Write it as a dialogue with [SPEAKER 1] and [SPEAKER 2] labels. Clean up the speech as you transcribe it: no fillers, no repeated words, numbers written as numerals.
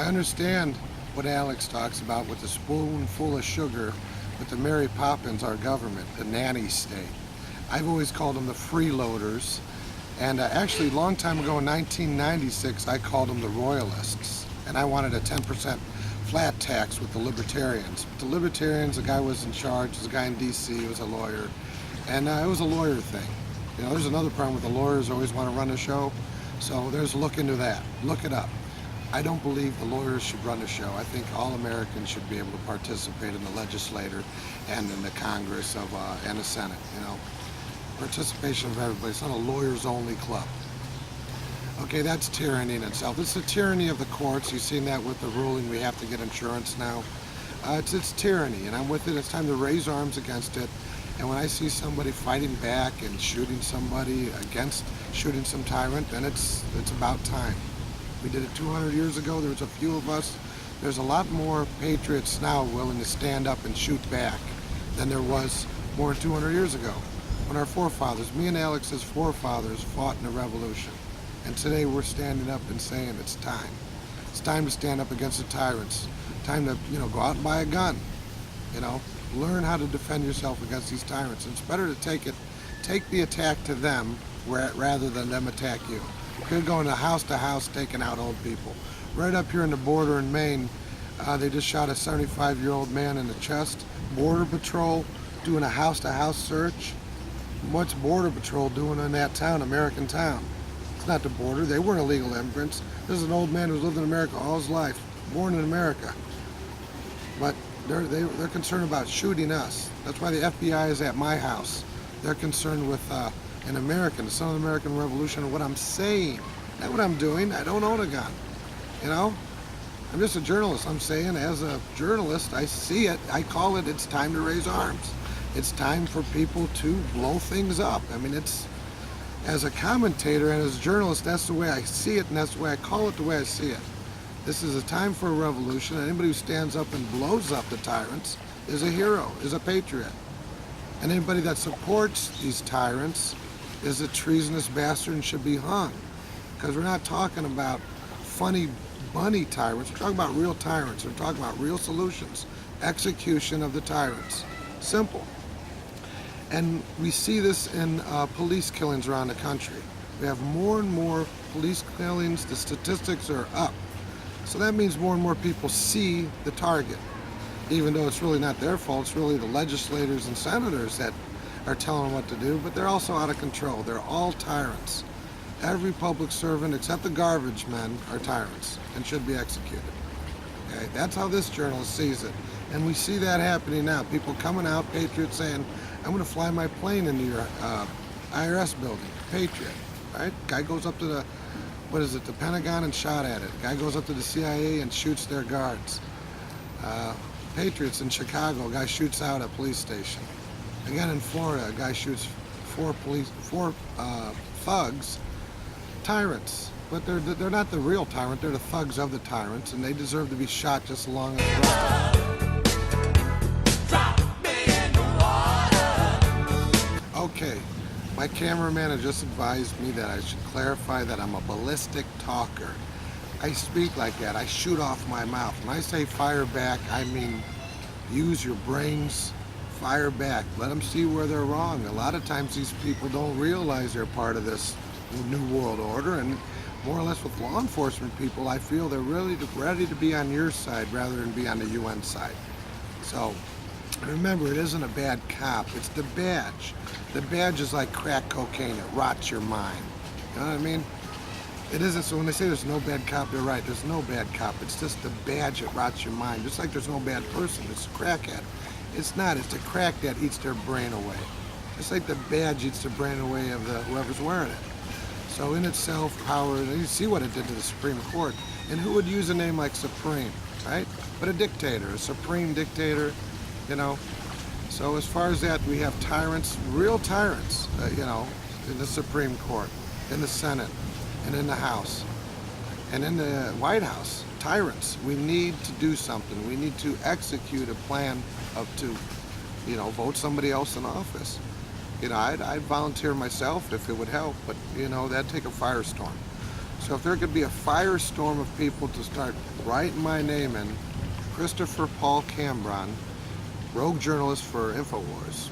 [SPEAKER 1] understand what Alex talks about with the spoonful of sugar with the Mary Poppins, our government, the nanny state. I've always called them the freeloaders. And actually, a long time ago in 1996, I called them the royalists. And I wanted a 10% flat tax with the libertarians. But the libertarians, the guy was in charge, was a guy in DC, he was a lawyer. And it was a lawyer thing. You know, there's another problem with the lawyers always want to run a show. So there's look into that. Look it up. I don't believe the lawyers should run a show. I think all Americans should be able to participate in the legislature and in the Congress and the Senate, you know. Participation of everybody. It's not a lawyers-only club. Okay, that's tyranny in itself. It's the tyranny of the courts. You've seen that with the ruling we have to get insurance now. It's tyranny, and I'm with it. It's time to raise arms against it. And when I see somebody fighting back and shooting somebody against shooting some tyrant, then it's about time. We did it 200 years ago. There was a few of us. There's a lot more patriots now willing to stand up and shoot back than there was more than 200 years ago. When our forefathers, me and Alex's forefathers, fought in a revolution. And today we're standing up and saying it's time. It's time to stand up against the tyrants. Time to, go out and buy a gun. Learn how to defend yourself against these tyrants. It's better to take the attack to them rather than them attack you. You're going to house, taking out old people. Right up here in the border in Maine, they just shot a 75-year-old man in the chest. Border Patrol doing a house-to-house search. What's Border Patrol doing in that town, American town? It's not the border. They weren't illegal immigrants. This is an old man who's lived in America all his life, born in America. But they're concerned about shooting us. That's why the FBI is at my house. They're concerned with an American, the son of the American Revolution, and what I'm saying. Not what I'm doing. I don't own a gun. I'm just a journalist. I'm saying, as a journalist, I see it. I call it, it's time to raise arms. It's time for people to blow things up. As a commentator and as a journalist, that's the way I see it, and that's the way I call it, the way I see it. This is a time for a revolution. Anybody who stands up and blows up the tyrants is a hero, is a patriot. And anybody that supports these tyrants is a treasonous bastard and should be hung. Because we're not talking about funny bunny tyrants. We're talking about real tyrants. We're talking about real solutions. Execution of the tyrants. Simple. And we see this in police killings around the country. We have more and more police killings. The statistics are up. So that means more and more people see the target. Even though it's really not their fault, it's really the legislators and senators that are telling them what to do, but they're also out of control. They're all tyrants. Every public servant except the garbage men are tyrants and should be executed. Okay? That's how this journalist sees it. And we see that happening now. People coming out, patriots, saying, I'm going to fly my plane into your IRS building. Patriot, right? Guy goes up to the Pentagon and shot at it. Guy goes up to the CIA and shoots their guards. Patriots in Chicago, a guy shoots out a police station. Again in Florida, a guy shoots four thugs, tyrants. But they're not the real tyrant, they're the thugs of the tyrants, and they deserve to be shot just along as the rest of them. Okay, my cameraman has just advised me that I should clarify that I'm a ballistic talker. I speak like that. I shoot off my mouth. When I say fire back, I mean use your brains, fire back. Let them see where they're wrong. A lot of times these people don't realize they're part of this new world order, and more or less with law enforcement people, I feel they're really ready to be on your side rather than be on the UN side. So remember, it isn't a bad cop, it's the badge. The badge is like crack cocaine, it rots your mind. You know what I mean? It isn't, so when they say there's no bad cop, they're right. There's no bad cop. It's just the badge that rots your mind. Just like there's no bad person, it's a crackhead. It's not, it's the crack that eats their brain away. Just like the badge eats the brain away of whoever's wearing it. So in itself, power, and you see what it did to the Supreme Court. And who would use a name like Supreme, right? But a dictator, a supreme dictator, So as far as that, we have tyrants, real tyrants, in the Supreme Court, in the Senate, and in the House, and in the White House. Tyrants. We need to do something. We need to execute a plan to vote somebody else in office. I'd volunteer myself if it would help, but that'd take a firestorm. So if there could be a firestorm of people to start writing my name in, Christopher Paul Cambron, rogue journalist for InfoWars.